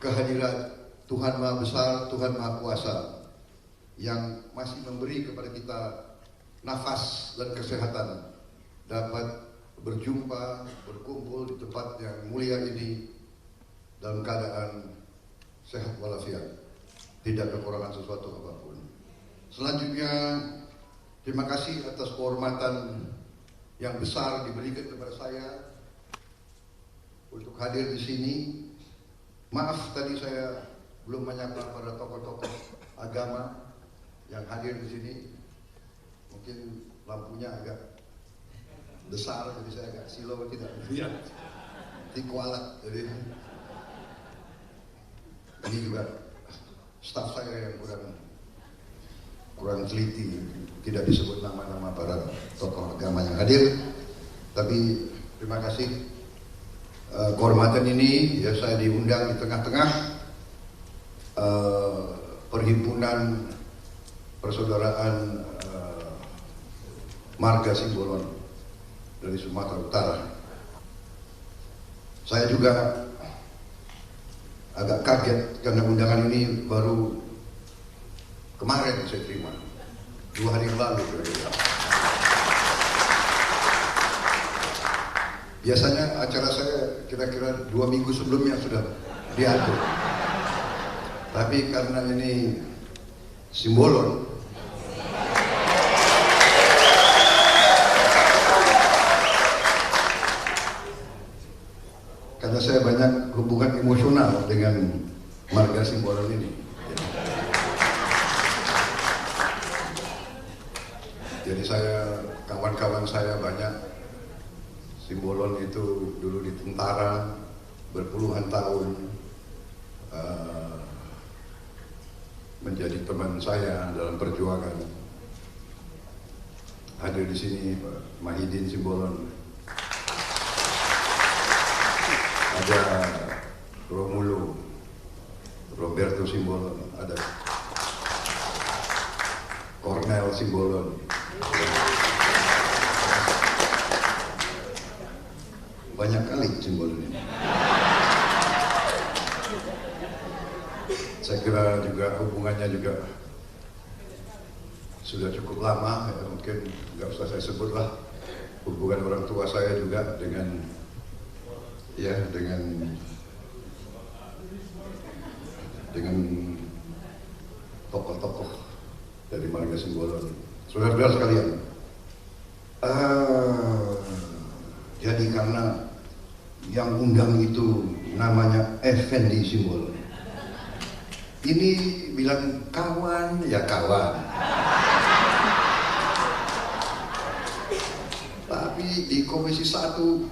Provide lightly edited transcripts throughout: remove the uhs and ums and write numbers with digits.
kehadiran Tuhan Maha Besar, Tuhan Maha Kuasa yang masih memberi kepada kita nafas dan kesehatan dapat berjumpa, berkumpul di tempat yang mulia ini dalam keadaan sehat walafiat, tidak kekurangan sesuatu apapun. Selanjutnya, terima kasih atas kehormatan yang besar diberikan kepada saya untuk hadir di sini. Maaf tadi saya belum menyapa pada tokoh-tokoh agama yang hadir di sini. Mungkin lampunya agak besar, jadi saya agak silau tidak melihat di kualat. Jadi ini juga staf saya yang kurang teliti, tidak disebut nama-nama para tokoh agama yang hadir. Tapi terima kasih kehormatan ini, ya saya diundang di tengah-tengah perhimpunan persaudaraan Marga Simbolon dari Sumatera Utara. Saya juga agak kaget karena undangan ini baru kemarin saya terima, 2 hari yang lalu. Biasanya acara saya kira-kira 2 minggu sebelumnya sudah diatur. Tapi karena ini Simbolon, karena saya banyak hubungan emosional dengan Marga Simbolon ini. Jadi kawan-kawan saya banyak. Simbolon itu dulu di tentara berpuluhan tahun, menjadi teman saya dalam perjuangan. Hadir di sini Pak Mahidin Simbolon, ada Roberto Simbolon, ada Cornel Simbolon. Banyak kali Simbolon ini. Saya kira juga hubungannya juga sudah cukup lama, ya, mungkin nggak usah saya sebutlah hubungan orang tua saya juga dengan tokoh-tokoh dari Marga Simbolon. Saudara-saudara sekalian, jadi karena yang undang itu namanya Effendi Simbolon, ini bilang kawan ya kawan, tapi di Komisi 1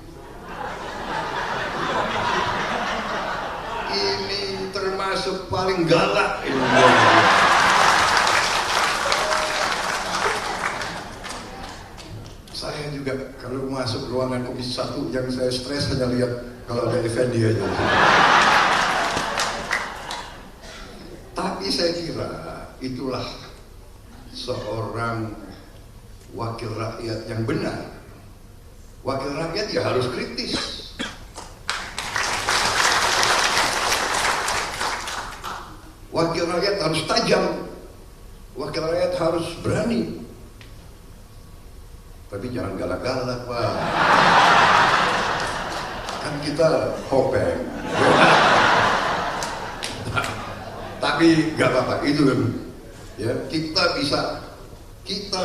ini termasuk paling galak ini. Saya juga kalau masuk ruangan Komisi 1 yang saya stres hanya lihat kalau ada Effendi aja. Tapi saya kira itulah seorang wakil rakyat yang benar. Wakil rakyat ya harus kritis. Wakil rakyat harus tajam. Wakil rakyat harus berani. Tapi jangan galak-galak, Pak. Kan kita hopeng. Tapi nggak apa-apa, itu ya kita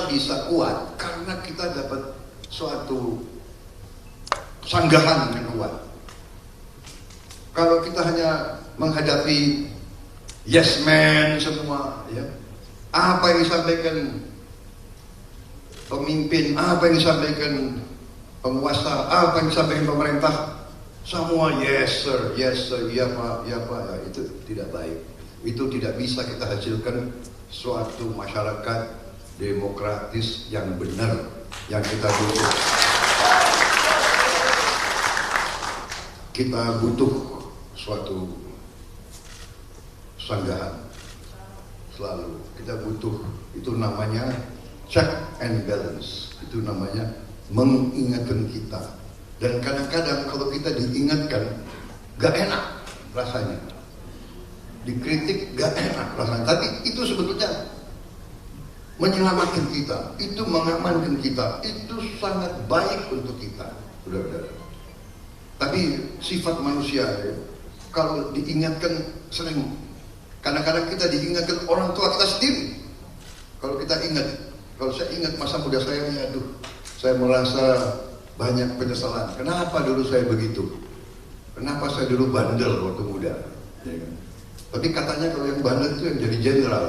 bisa kuat karena kita dapat suatu sanggahan yang kuat. Kalau kita hanya menghadapi yes man semua, ya apa yang disampaikan pemimpin, apa yang disampaikan penguasa, apa yang disampaikan pemerintah, semua yes sir, iya pak, ya, itu tidak baik. Itu tidak bisa kita hasilkan suatu masyarakat demokratis yang benar yang kita butuh. Kita butuh suatu sanggahan selalu. Kita butuh, itu namanya check and balance. Itu namanya mengingatkan kita. Dan kadang-kadang kalau kita diingatkan, gak enak rasanya. dikritik gak enak rasanya, tapi itu sebetulnya menyelamatkan kita, itu mengamankan kita, itu sangat baik untuk kita, saudara-saudara. Tapi sifat manusia ya, kalau diingatkan sering, kadang-kadang kita diingatkan orang tua kita sendiri. Kalau kita ingat, kalau saya ingat masa muda saya, ya aduh, saya merasa banyak penyesalan. Kenapa dulu saya begitu? Kenapa saya dulu bandel waktu muda? Ya kan? Tapi katanya kalau yang bandel itu yang jadi jenderal.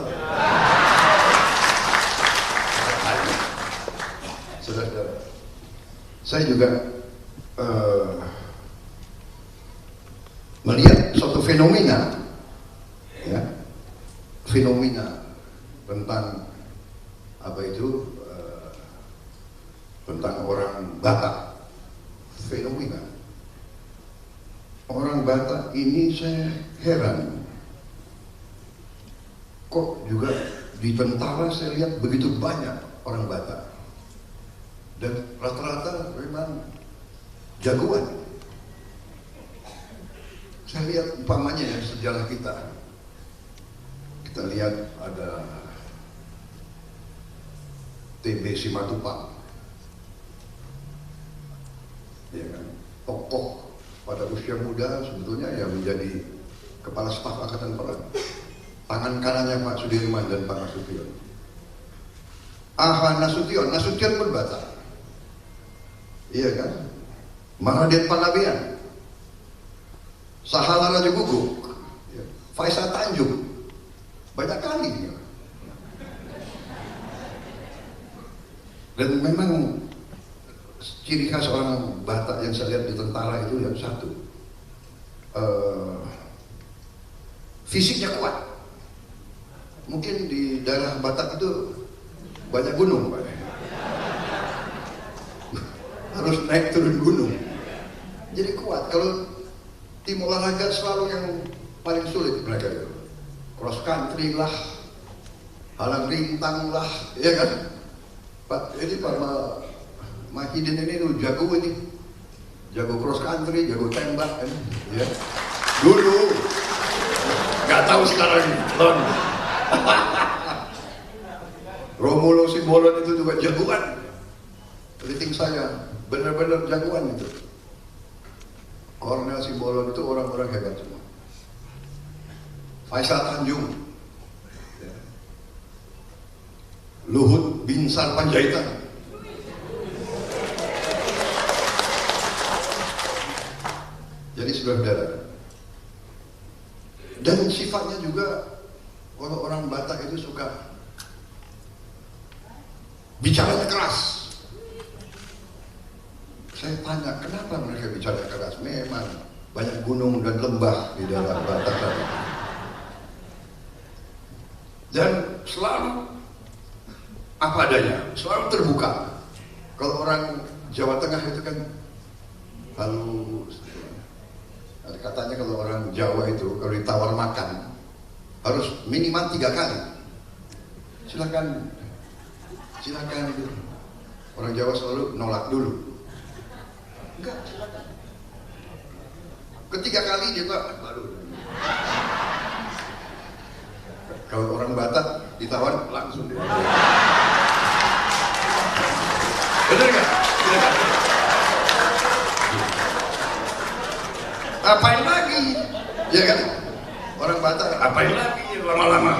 Saudara-saudara, saya juga melihat suatu fenomena, ya, fenomena tentang apa itu, tentang orang Batak. Fenomena orang Batak ini saya heran, kok juga di tentara saya lihat begitu banyak orang Batak, dan rata-rata memang jagoan. Saya lihat umpamanya ya, sejarah kita lihat ada TB Simatupang, ya kan, tokoh pada usia muda sebetulnya ya menjadi kepala staf angkatan perang, tangan kanannya Pak Sudirman dan Pak Nasution. Nasution pun Batak, iya kan, Mahaden Panabean, Sahala Raja Guguk, ya. Faisal Tanjung, banyak kali ya. Dan memang ciri khas orang Batak yang saya lihat di tentara itu yang satu, fisiknya kuat. Mungkin di daerah Batak itu banyak gunung, Pak. Harus naik turun gunung, jadi kuat. Kalau tim olahraga selalu yang paling sulit mereka itu, cross country lah, halang rintang lah, ya kan. Pak, ini Pak Mahidin ini jago ini, jago cross country, jago tembak, kan? Ya. Dulu, nggak tahu sekarang. Romulo Simbolon itu juga jagoan. Liting saya, benar-benar jagoan itu. Kornel Simbolon itu orang-orang hebat semua. Faisal Tanjung, ya. Luhut Binsar Panjaitan, jadi saudara-saudara. Dan sifatnya juga kalau orang Batak itu suka bicaranya keras. Saya tanya, kenapa mereka bicara keras? Memang banyak gunung dan lembah di daerah Batak tadi. Dan selalu apa adanya, selalu terbuka. Kalau orang Jawa Tengah itu kan halus. Katanya kalau orang Jawa itu kalau ditawar makan harus minimal 3 kali. Silakan, silakan. Orang Jawa selalu nolak dulu. Enggak, silakan. Ketiga kali dia baru. Kalau orang Batak ditawar langsung dia. Benar nggak? Apain lagi? Ya kan? Orang Batak apain lagi lama-lama?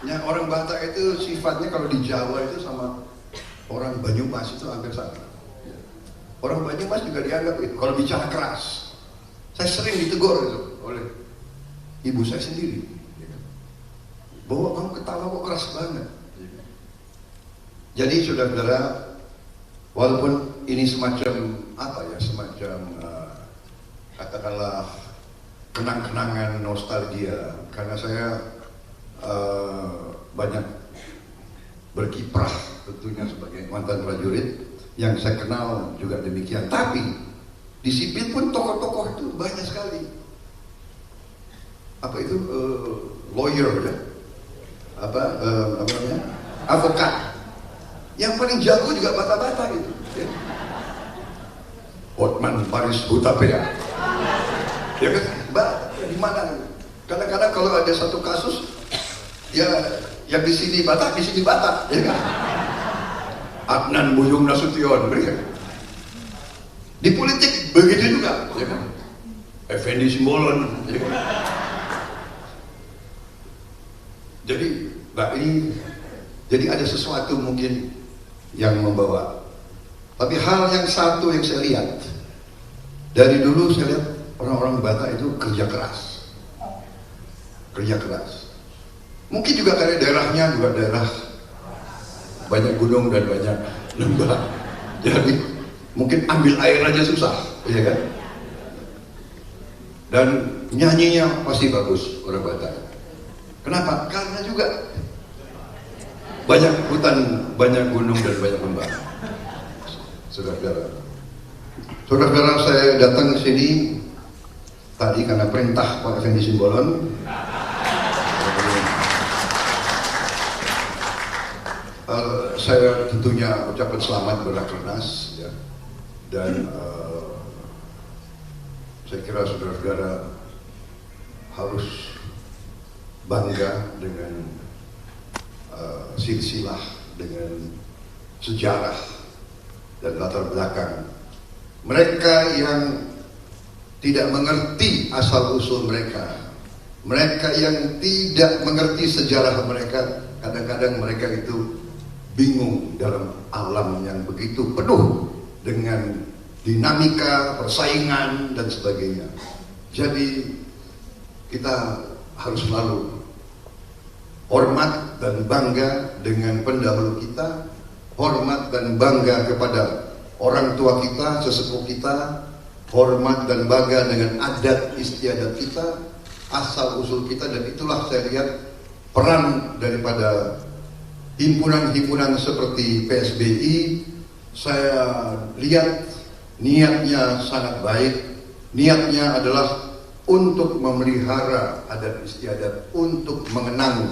Ya, orang Batak itu sifatnya kalau di Jawa itu sama orang Banyumas itu hampir sama. Orang Banyumas juga dianggap itu kalau bicara keras. Saya sering ditegur itu oleh ibu saya sendiri. Bahwa kamu ketawa kok keras banget. Jadi saudara-saudara, walaupun ini semacam apa ya, semacam katakanlah kenang-kenangan nostalgia, karena saya banyak berkiprah tentunya sebagai mantan prajurit, yang saya kenal juga demikian. Tapi di sipil pun tokoh-tokoh itu banyak sekali. Apa itu lawyer ya? Apa namanya? Advokat. Yang paling jago juga bata-bata gitu. Ya. Hotman Paris Hutapea. Ya kan, di mana? Kadang-kadang kalau ada satu kasus, ya yang di sini Batak, di sini Batak, ya kan? Adnan Buyung Nasution, ya kan? Di politik begitu juga, ya kan? Effendi Simbolon, ya kan? Jadi ada sesuatu mungkin yang membawa. Tapi hal yang satu yang saya lihat, dari dulu saya lihat orang-orang Batak itu kerja keras. Mungkin juga karena daerahnya juga daerah banyak gunung dan banyak lembah, jadi mungkin ambil air aja susah, ya kan? Dan nyanyinya pasti bagus orang Batak. Kenapa? Karena juga banyak hutan, banyak gunung dan banyak lembah. Saudara-saudara, saya datang ke sini tadi karena perintah Pak Effendi Simbolon. Saya tentunya ucapkan selamat Rakernas, ya. Dan saya kira saudara-saudara harus bangga dengan silsilah, dengan sejarah dan latar belakang mereka yang tidak mengerti asal usul mereka yang tidak mengerti sejarah mereka. Kadang-kadang mereka itu bingung dalam alam yang begitu penuh dengan dinamika, persaingan dan sebagainya. Jadi kita harus selalu hormat dan bangga dengan pendahulu kita, hormat dan bangga kepada orang tua kita, sesepuh kita, hormat dan bangga dengan adat istiadat kita, asal usul kita. Dan itulah saya lihat peran daripada himpunan-himpunan seperti PSBI. Saya lihat niatnya sangat baik. Niatnya adalah untuk memelihara adat istiadat, untuk mengenang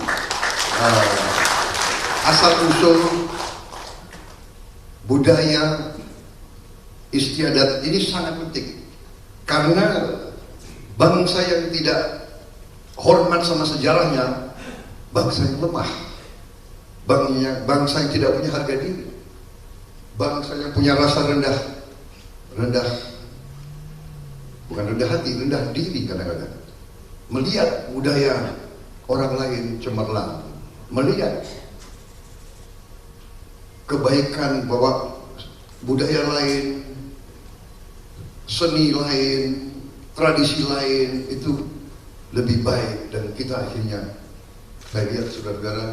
asal usul budaya istiadat. Ini sangat penting karena bangsa yang tidak hormat sama sejarahnya, bangsa yang lemah, bangsa yang tidak punya harga diri, bangsa yang punya rasa rendah hati, rendah diri. Kadang-kadang melihat budaya orang lain cemerlang, melihat kebaikan bahwa budaya lain, seni lain, tradisi lain itu lebih baik, dan kita akhirnya, saya lihat saudara-saudara,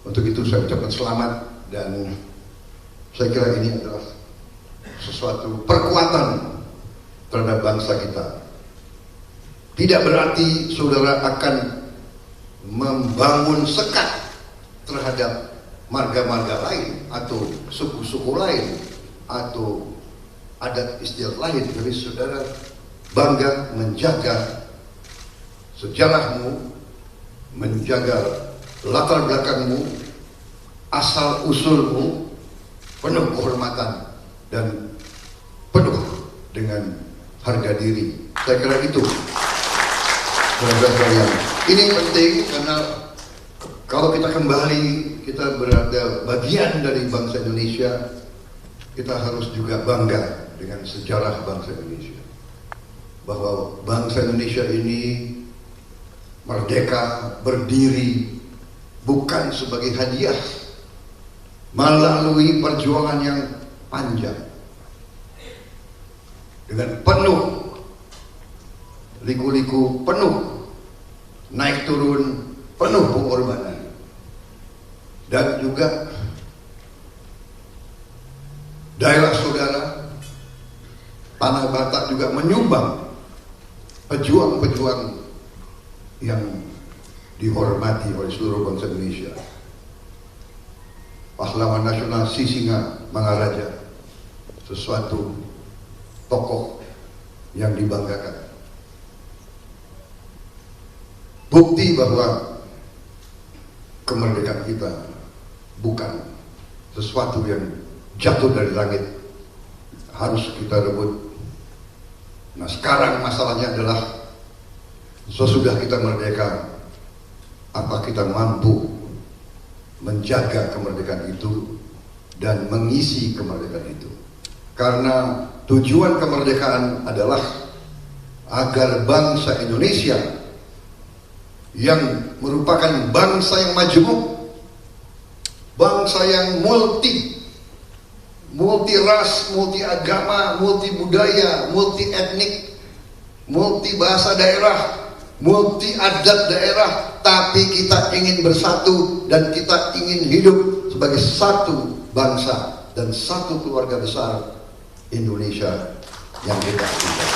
untuk itu saya ucapkan selamat. Dan saya kira ini adalah sesuatu perkuatan terhadap bangsa kita. Tidak berarti saudara akan membangun sekat terhadap marga-marga lain atau suku-suku lain atau adat istiadat lain, tapi saudara bangga menjaga sejarahmu, menjaga latar belakangmu, asal usulmu, penuh kehormatan dan penuh dengan harga diri. Saya kira itu, saudara sekalian, ini penting karena kalau kita kembali, kita berada bagian dari bangsa Indonesia, kita harus juga bangga dengan sejarah bangsa Indonesia, bahwa bangsa Indonesia ini merdeka, berdiri bukan sebagai hadiah, melalui perjuangan yang panjang dengan penuh liku-liku, penuh naik turun, penuh pengorbanan. Dan juga daerah saudara, tanah Batak juga menyumbang pejuang-pejuang yang dihormati oleh seluruh bangsa Indonesia. Pahlawan nasional Sisinga Mangaraja, sesuatu tokoh yang dibanggakan. Bukti bahwa kemerdekaan kita bukan sesuatu yang jatuh dari langit, harus kita rebut Nah sekarang masalahnya adalah sesudah kita merdeka, apa kita mampu menjaga kemerdekaan itu dan mengisi kemerdekaan itu? Karena tujuan kemerdekaan adalah agar bangsa Indonesia yang merupakan bangsa yang majemuk, bangsa yang multi ras, multi agama, multi budaya, multi etnik, multi bahasa daerah, multi adat daerah, tapi kita ingin bersatu dan kita ingin hidup sebagai satu bangsa dan satu keluarga besar Indonesia yang kita cintai.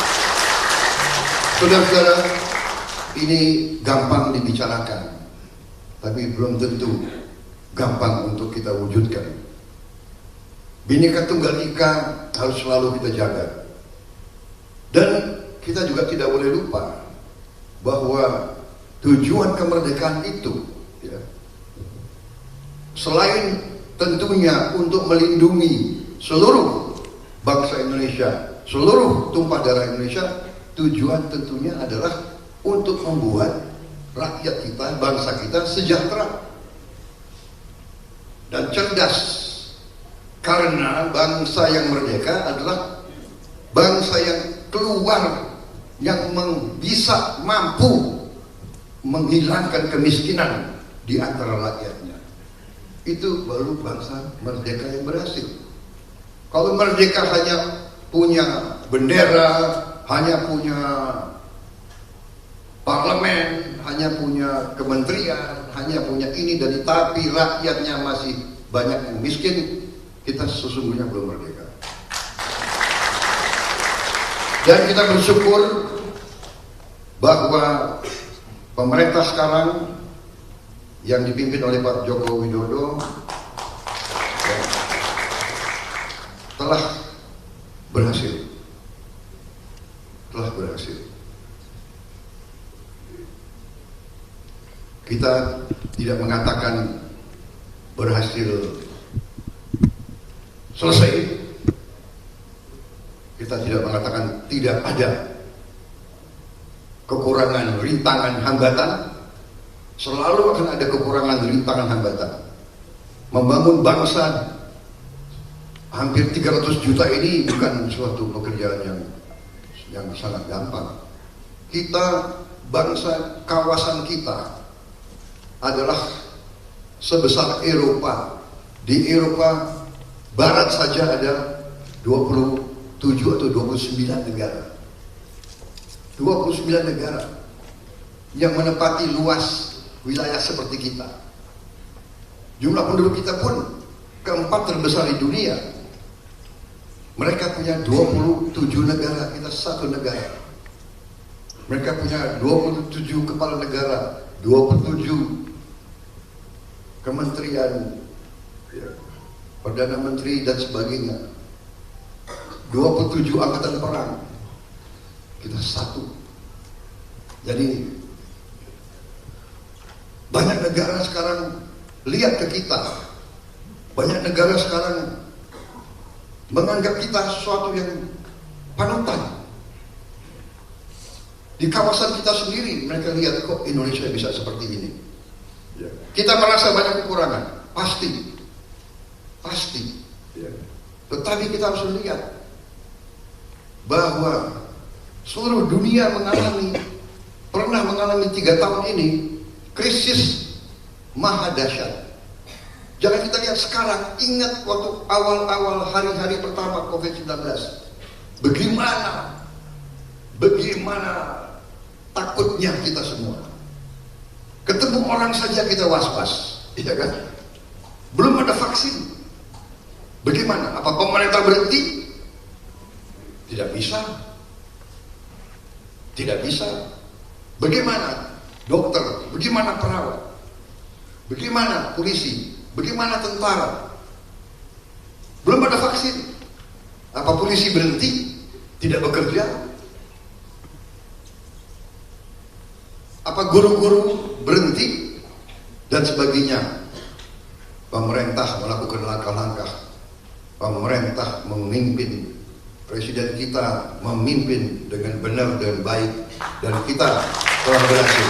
Saudara-saudara, ini gampang dibicarakan, tapi belum tentu gampang untuk kita wujudkan. Bhinneka Tunggal Ika harus selalu kita jaga. Dan kita juga tidak boleh lupa bahwa tujuan kemerdekaan itu, ya, selain tentunya untuk melindungi seluruh bangsa Indonesia, seluruh tumpah darah Indonesia, tujuan tentunya adalah untuk membuat rakyat kita, bangsa kita sejahtera dan cerdas. Karena bangsa yang merdeka adalah bangsa yang keluar, yang bisa mampu menghilangkan kemiskinan di antara rakyatnya. Itu baru bangsa merdeka yang berhasil. Kalau merdeka hanya punya bendera, hanya punya parlemen, hanya punya kementerian, hanya punya ini dan itu, tapi rakyatnya masih banyak yang miskin, kita sesungguhnya belum merdeka. Dan kita bersyukur bahwa pemerintah sekarang yang dipimpin oleh Pak Joko Widodo ya, telah berhasil. Kita tidak mengatakan berhasil selesai. Kita tidak mengatakan tidak ada kekurangan, rintangan, hambatan. Selalu akan ada kekurangan, rintangan, hambatan. Membangun bangsa hampir 300 juta ini bukan suatu pekerjaan yang sangat gampang. Kita, bangsa, kawasan kita adalah sebesar Eropa. Di Eropa Barat saja ada 27 atau 29 negara. 29 negara yang menempati luas wilayah seperti kita. Jumlah penduduk kita pun keempat terbesar di dunia. Mereka punya 27 negara, kita satu negara. Mereka punya 27 kepala negara, 27 kementerian, ya, Perdana Menteri dan sebagainya, 27 angkatan perang. Kita satu. Jadi banyak negara sekarang lihat ke kita. Banyak negara sekarang menganggap kita sesuatu yang panutan. Di kawasan kita sendiri mereka lihat kok Indonesia bisa seperti ini. Ya. Kita merasa banyak kekurangan, pasti. Ya. Tetapi kita harus lihat bahwa seluruh dunia pernah mengalami 3 tahun ini krisis maha dahsyat. Jangan kita lihat sekarang, ingat waktu awal-awal hari-hari pertama COVID-19. Bagaimana takutnya kita semua. Ketemu orang saja kita was-was, iya kan? Belum ada vaksin. Bagaimana? Apa pemerintah berhenti? Tidak bisa. Bagaimana dokter? Bagaimana perawat? Bagaimana polisi? Bagaimana tentara? Belum ada vaksin. Apa polisi berhenti? Tidak bekerja? Apa guru-guru berhenti? Dan sebagainya. Pemerintah melakukan langkah-langkah. Pemerintah memimpin Presiden kita memimpin dengan benar dan baik, dan kita telah berhasil.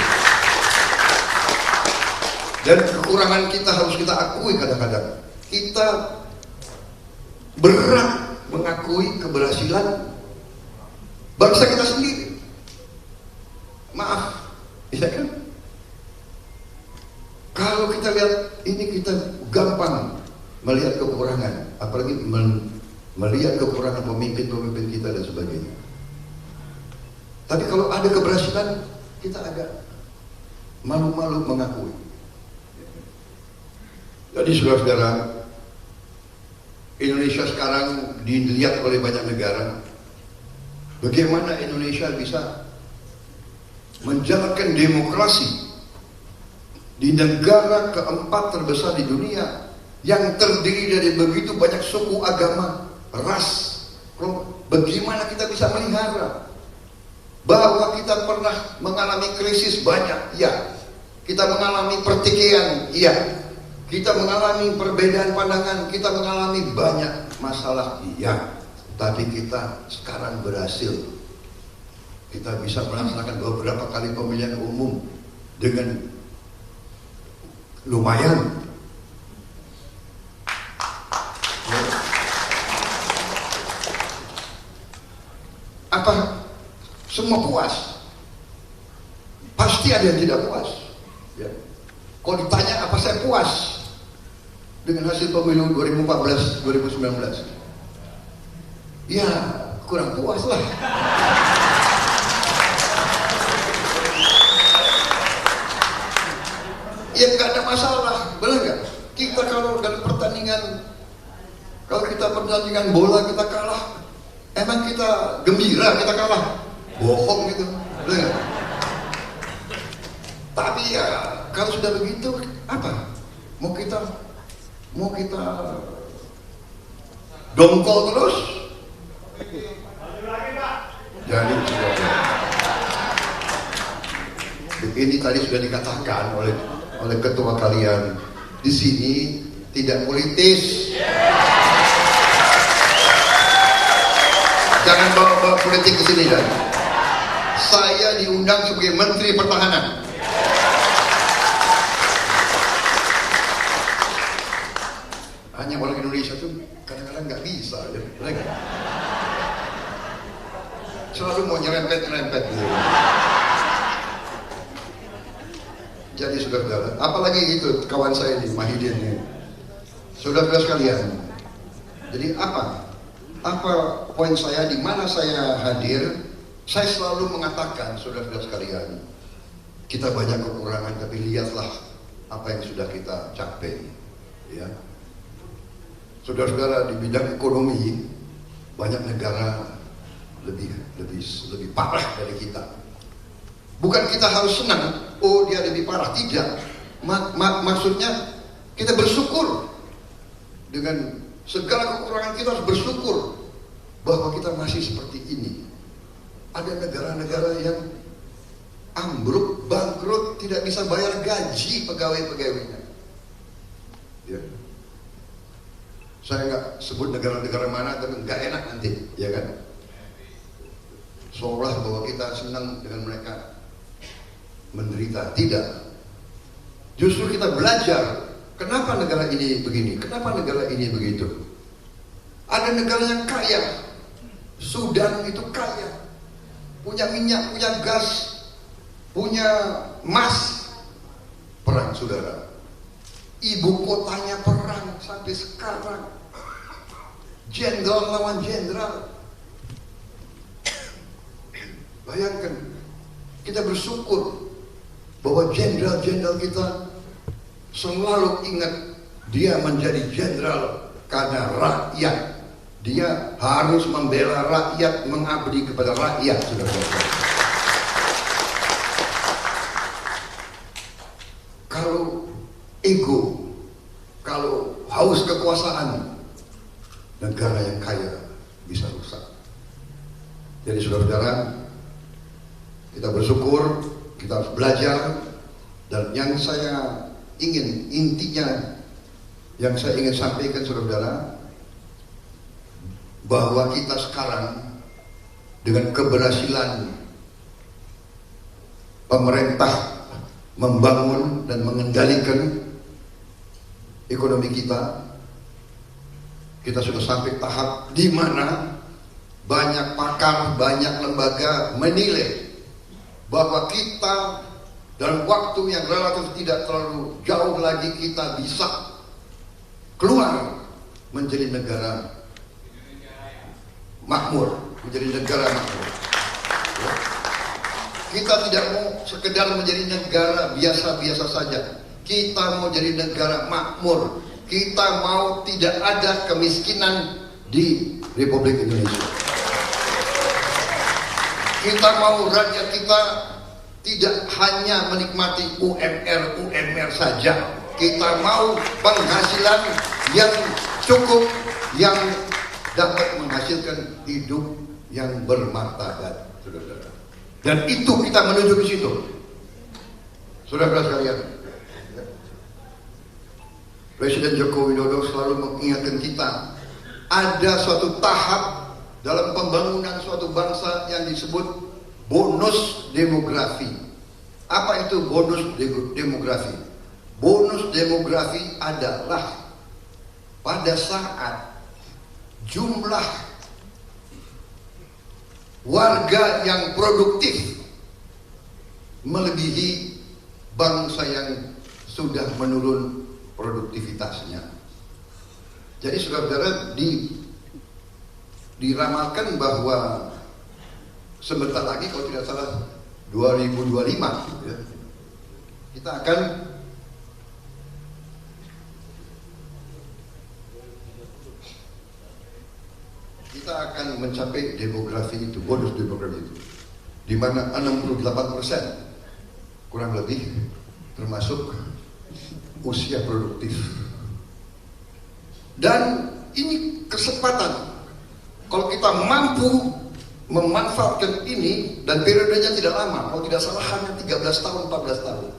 Dan kekurangan kita harus kita akui kadang-kadang. Kita berat mengakui keberhasilan bangsa kita sendiri. Maaf, ya kan? Kalau kita lihat ini, kita gampang melihat kekurangan, apalagi melihat kekurangan pemimpin-pemimpin kita dan sebagainya. Tapi kalau ada keberhasilan, kita agak malu-malu mengakui. Jadi saudara-saudara, Indonesia sekarang dilihat oleh banyak negara. Bagaimana Indonesia bisa menjalankan demokrasi di negara keempat terbesar di dunia, yang terdiri dari begitu banyak suku, agama, ras. Bagaimana kita bisa melihara? Bahwa kita pernah mengalami krisis banyak, ya. Kita mengalami pertikaian, iya. Kita mengalami perbedaan pandangan, kita mengalami banyak masalah, iya. Tapi kita sekarang berhasil. Kita bisa melaksanakan beberapa kali pemilihan umum dengan lumayan. Apa semua puas? Pasti ada yang tidak puas, ya. Kalau ditanya apa saya puas dengan hasil pemilu 2014, 2019, ya kurang puas lah. Ya nggak ada masalah, benar nggak? Kita kalau dalam pertandingan, kalau kita pertandingan bola kita kalah, emang kita gembira kita kalah? Bohong gitu, benar nggak? Tapi ya kalau sudah begitu, apa? Mau kita dongkol terus? Jadi ini tadi sudah dikatakan oleh ketua kalian, di sini tidak politis. Jangan bawa politik ke sini kan. Saya diundang sebagai Menteri Pertahanan. Hanya orang Indonesia tuh kadang-kadang nggak bisa, ya. Selalu mau nyerempet gitu. Jadi saudara-saudara, apalagi itu kawan saya di Mahidin ini, saudara-saudara sekalian. Jadi apa poin saya, di mana saya hadir? Saya selalu mengatakan, saudara-saudara sekalian, kita banyak kekurangan, tapi lihatlah apa yang sudah kita capai, ya. Saudara-saudara, di bidang ekonomi banyak negara lebih parah dari kita. Bukan kita harus senang, oh dia lebih parah, tidak. Maksudnya kita bersyukur. Dengan segala kekurangan kita harus bersyukur bahwa kita masih seperti ini. Ada negara-negara yang ambruk, bangkrut, tidak bisa bayar gaji pegawai-pegawainya, ya. Saya nggak sebut negara-negara mana, tapi nggak enak nanti, ya kan? Seolah bahwa kita senang dengan mereka menderita. Tidak. Justru kita belajar, kenapa negara ini begini, kenapa negara ini begitu. Ada negara yang kaya, Sudan itu kaya, punya minyak, punya gas, punya emas. Perang, saudara. Ibu kotanya perang sampai sekarang. Jenderal lawan jenderal. Bayangkan, kita bersyukur bahwa jenderal-jenderal kita selalu ingat dia menjadi jenderal karena rakyat. Dia harus membela rakyat, mengabdi kepada rakyat, saudara-saudara. Kalau ego, kalau haus kekuasaan, negara yang kaya bisa rusak. Jadi saudara-saudara, kita bersyukur, kita harus belajar. Dan yang saya ingin, intinya yang saya ingin sampaikan, saudara-saudara, bahwa kita sekarang dengan keberhasilan pemerintah membangun dan mengendalikan ekonomi kita sudah sampai tahap di mana banyak pakar, banyak lembaga menilai bahwa kita dalam waktu yang relatif tidak terlalu jauh lagi kita bisa keluar menjadi negara makmur, menjadi negara makmur. Ya. Kita tidak mau sekedar menjadi negara biasa-biasa saja. Kita mau jadi negara makmur. Kita mau tidak ada kemiskinan di Republik Indonesia. Kita mau rakyat kita tidak hanya menikmati UMR saja. Kita mau penghasilan yang cukup, yang dapat menghasilkan hidup yang bermartabat, saudara-saudara. Dan itu kita menuju ke situ, saudara-saudara sekalian. Presiden Joko Widodo selalu mengingatkan kita ada suatu tahap dalam pembangunan suatu bangsa yang disebut bonus demografi. Apa itu bonus demografi? Bonus demografi adalah pada saat jumlah warga yang produktif melebihi bangsa yang sudah menurun produktivitasnya. Jadi saudara-saudara, diramalkan bahwa sebentar lagi kalau tidak salah 2025 ya, kita akan mencapai demografi itu, bonus demografi itu, di mana 68% kurang lebih termasuk usia produktif. Dan ini kesempatan kalau kita mampu memanfaatkan ini, dan periodenya tidak lama, kalau tidak salah hanya 13 tahun, 14 tahun.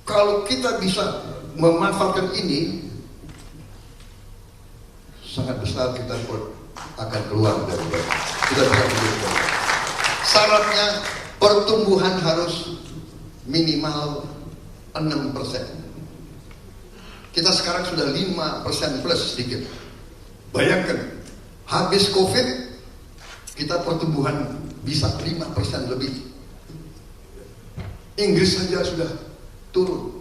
Kalau kita bisa memanfaatkan ini, sangat besar kita akan keluar dari kita bisa keluar. Syaratnya pertumbuhan harus minimal 6%. Kita sekarang sudah 5% plus sedikit. Bayangkan, habis COVID kita pertumbuhan bisa 5% lebih. Inggris saja sudah turun.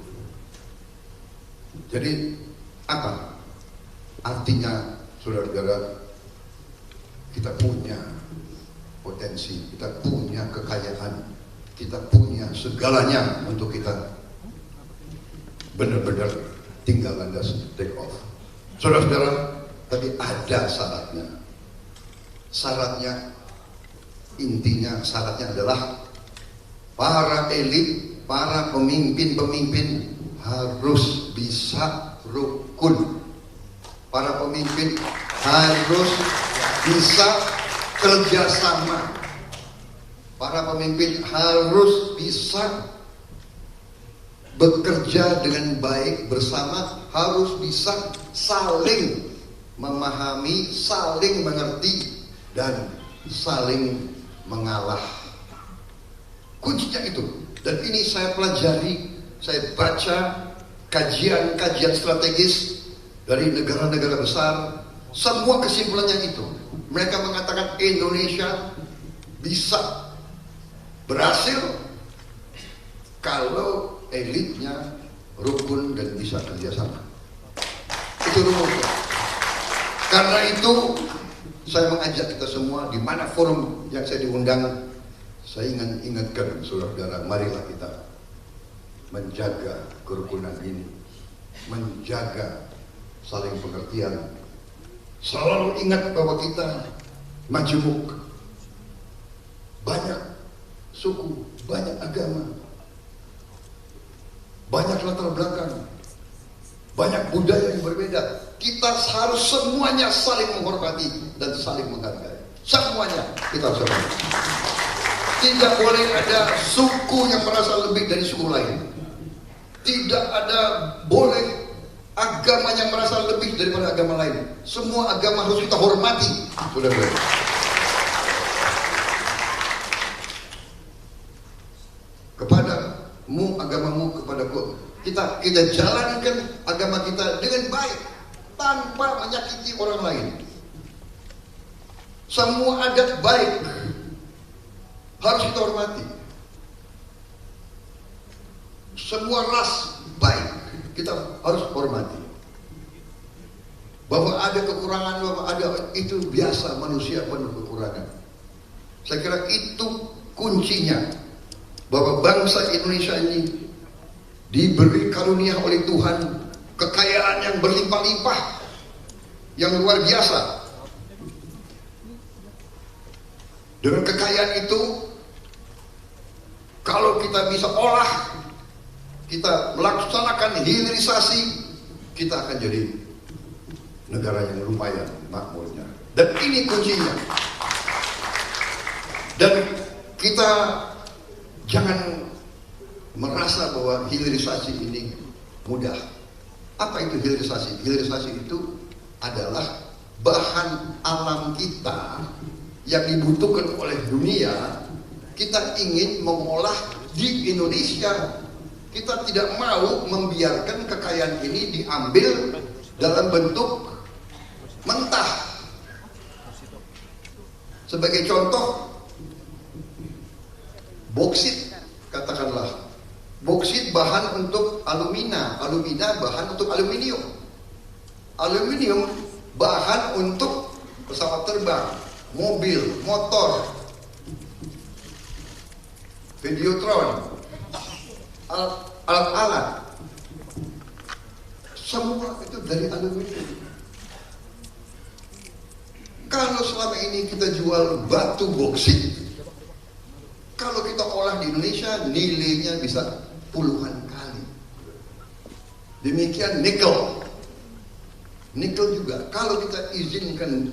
Jadi apa? Artinya saudara-saudara, kita punya potensi, kita punya kekayaan, kita punya segalanya untuk kita benar-benar tinggal landas take off. Saudara-saudara, tapi ada syaratnya. Syaratnya, intinya syaratnya adalah para elit, para pemimpin-pemimpin harus bisa rukun. Para pemimpin harus bisa kerjasama. Para pemimpin harus bisa bekerja dengan baik bersama, harus bisa saling memahami, saling mengerti, dan saling mengalah. Kuncinya itu. Dan ini saya pelajari, saya baca kajian-kajian strategis dari negara-negara besar. Semua kesimpulannya itu. Mereka mengatakan Indonesia bisa berhasil kalau elitnya rukun dan bisa kerjasama. Itu rumusnya. Karena itu saya mengajak kita semua, di mana forum yang saya diundang, saya ingatkan saudara-saudara, marilah kita menjaga kerukunan ini, menjaga saling pengertian. Selalu ingat bahwa kita majemuk, banyak suku, banyak agama, banyak latar belakang, banyak budaya yang berbeda. Kita harus semuanya saling menghormati dan saling menghargai. Semuanya kita harus hormati. Tidak boleh ada suku yang merasa lebih dari suku lain. Tidak ada boleh agama yang merasa lebih daripada agama lain. Semua agama harus kita hormati, saudara-saudara. Kepadamu, agamamu, kepadaku. Kita jalankan agama kita dengan baik, tanpa menyakiti orang lain. Semua adat baik harus kita hormati. Semua ras baik kita harus hormati. Bahwa ada kekurangan, bahwa ada, itu biasa, manusia penuh kekurangan. Saya kira itu kuncinya, bahwa bangsa Indonesia ini diberi karunia oleh Tuhan kekayaan yang berlimpah-limpah, yang luar biasa. Dengan kekayaan itu, kalau kita bisa olah, kita melaksanakan hilirisasi, kita akan jadi negara yang lumayan makmurnya. Dan ini kuncinya. Dan kita jangan merasa bahwa hilirisasi ini mudah. Apa itu hilirisasi? Hilirisasi itu adalah bahan alam kita yang dibutuhkan oleh dunia. Kita ingin mengolah di Indonesia. Kita tidak mau membiarkan kekayaan ini diambil dalam bentuk mentah. Sebagai contoh, boksit, katakanlah. Boksit bahan untuk alumina, alumina bahan untuk aluminium. Aluminium bahan untuk pesawat terbang, mobil, motor, videotron, alat-alat. Semua itu dari aluminium. Kalau selama ini kita jual batu boksit, kalau kita olah di Indonesia, nilainya bisa puluhan kali. Demikian nikel. Nikel juga, kalau kita izinkan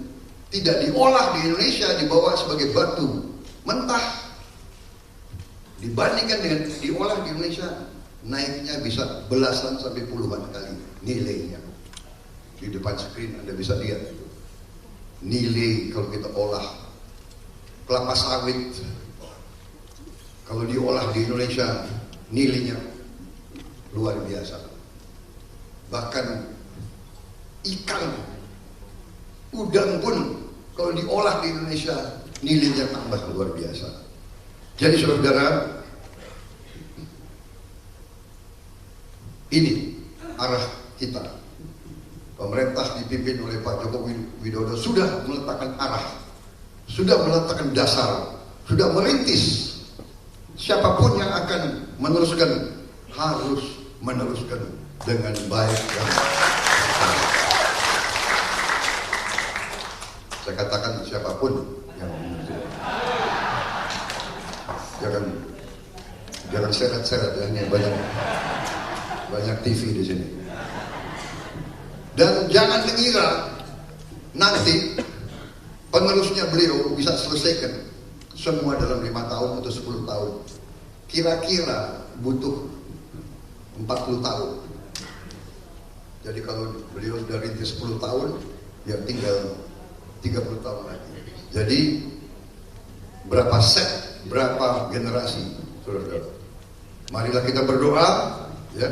tidak diolah di Indonesia, dibawa sebagai batu mentah, dibandingkan dengan diolah di Indonesia, naiknya bisa belasan sampai puluhan kali nilainya. Di depan screen Anda bisa lihat nilai kalau kita olah kelapa sawit. Kalau diolah di Indonesia, nilainya luar biasa. Bahkan ikan, udang pun kalau diolah di Indonesia, nilainya tambah luar biasa. Jadi saudara, ini arah kita. Pemerintah dipimpin oleh Pak Joko Widodo sudah meletakkan arah, sudah meletakkan dasar, sudah merintis. Siapapun yang akan meneruskan harus meneruskan dengan baik dan benar. Saya katakan siapapun yang meneruskan. Jangan seret-seret, ya, banyak TV di sini. Dan jangan mengira nanti penerusnya beliau bisa selesaikan semua dalam 5 tahun atau 10 tahun. Kira-kira butuh 40 tahun. Jadi kalau beliau sudah rintis 10 tahun, ya tinggal 30 tahun lagi. Jadi berapa set, berapa generasi, saudara-saudara. Marilah kita berdoa, ya,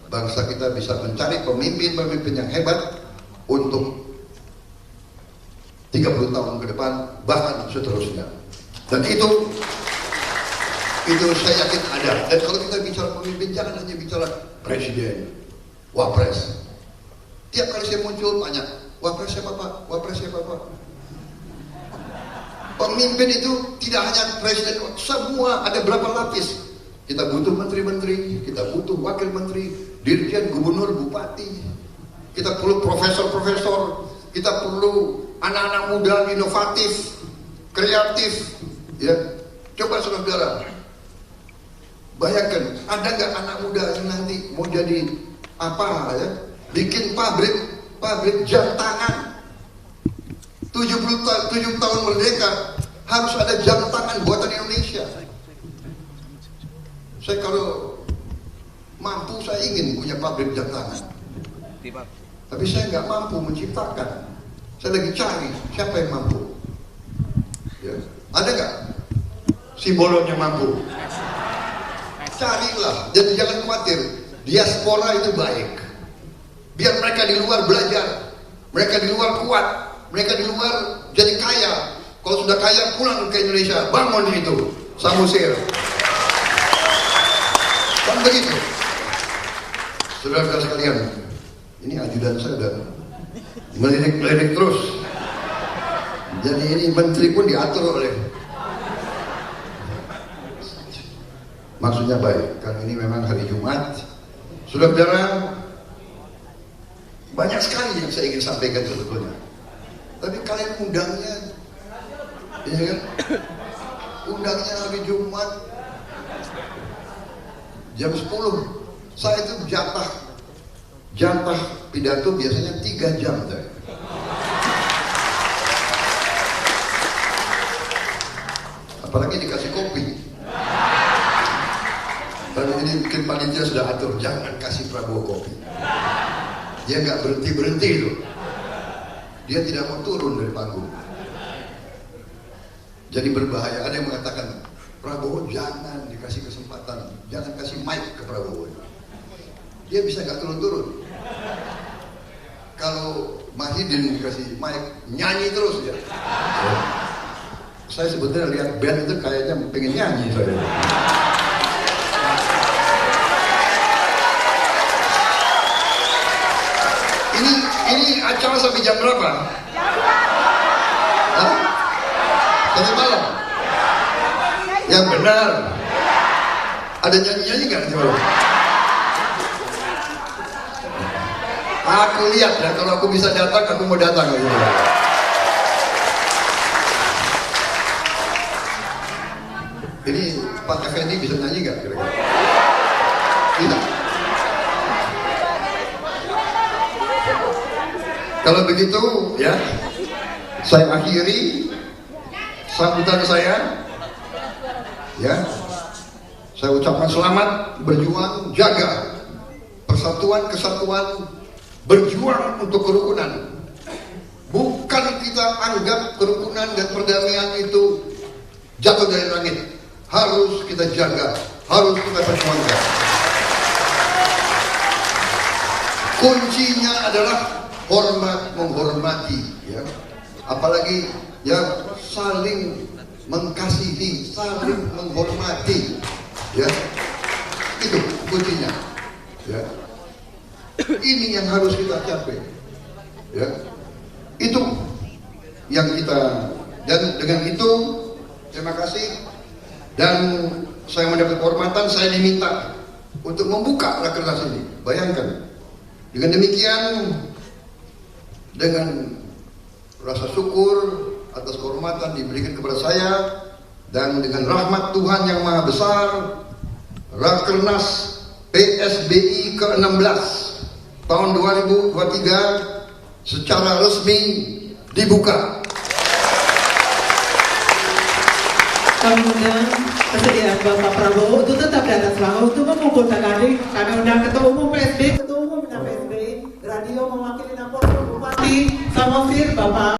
bangsa kita bisa mencari pemimpin-pemimpin yang hebat untuk 30 tahun ke depan, bahkan seterusnya. Dan itu saya yakin ada. Dan kalau kita bicara pemimpin, jangan hanya bicara presiden, wapres. Tiap kali saya muncul tanya, wapres siapa Pak? Wapres siapa Pak? Pemimpin itu tidak hanya presiden, semua ada berapa lapis. Kita butuh menteri-menteri, kita butuh wakil menteri, dirjen, gubernur, bupati. Kita perlu profesor-profesor, kita perlu anak-anak muda inovatif, kreatif. Ya, coba saudara, bayangkan, ada nggak anak muda yang nanti mau jadi apa, ya? Bikin pabrik jam tangan. 7 tahun merdeka harus ada jam tangan buatan Indonesia. Saya kalau mampu, saya ingin punya pabrik jam tangan. Tapi saya nggak mampu menciptakan. Saya lagi cari siapa yang mampu. Ya. Ada nggak si bolonnya mampu? Carilah, jadi jangan khawatir. Diaspora itu baik. Biar mereka di luar belajar, mereka di luar kuat, mereka di luar jadi kaya. Kalau sudah kaya pulang ke Indonesia, bangun itu Samosir. Kan begitu. Saudara-saudara sekalian, ini ajudan saya dan melirik-lirik terus. Jadi ini menteri pun diatur oleh. Maksudnya baik, kan ini memang hari Jumat. Saudara-saudara, banyak sekali yang saya ingin sampaikan sebetulnya. Tapi kalian undangnya, ya kan? Undangnya hari Jumat jam 10. Saya itu jatah pidato biasanya 3 jam saya. Apalagi dikasih kopi. Dan ini mungkin panitia sudah atur, jangan kasih Prabowo kopi. Dia nggak berhenti loh. Dia tidak mau turun dari panggung. Jadi berbahaya. Ada yang mengatakan Prabowo jangan dikasih kesempatan, jangan kasih mic ke Prabowo. Dia bisa nggak turun-turun. Kalau Mahidin dikasih mic, nyanyi terus ya. Saya sebetulnya lihat band itu kayaknya pengen nyanyi saya. Ini acara sampai jam berapa? Hah? Sampai malam? Yang benar. Ada nyanyi-nyanyi nggak nanti malam? Aku lihat ya, kalau aku bisa datang, aku mau datang. Ini Pak Effendi bisa nyanyi nggak kira-kira? Tidak. Kalau begitu, ya, saya akhiri sambutan saya. Ya, saya ucapkan selamat, berjuang, jaga persatuan, kesatuan, berjuang untuk kerukunan. Bukan kita anggap kerukunan dan perdamaian itu jatuh dari langit. Harus kita jaga, harus kita perjuangkan. Kuncinya adalah hormat menghormati, ya. Apalagi ya saling mengasihi, saling menghormati, ya. Itu kuncinya, ya. Ini yang harus kita capai, ya. Itu yang kita, dan dengan itu terima kasih, dan saya mendapat kehormatan, saya diminta untuk membuka rakernas ini. Bayangkan, dengan demikian, dengan rasa syukur atas kehormatan diberikan kepada saya, dan dengan rahmat Tuhan yang Maha Besar, Rakernas PSBI ke-16 tahun 2023 secara resmi dibuka. Kami undang kesediaan Bapak Prabowo untuk tetap datang selama untuk mengumpulkan hadir. Kami undang Ketua Umum PSBI, Ketua Umum PSBI, Radio mewakili Napolres Bupati Samosir, Bapak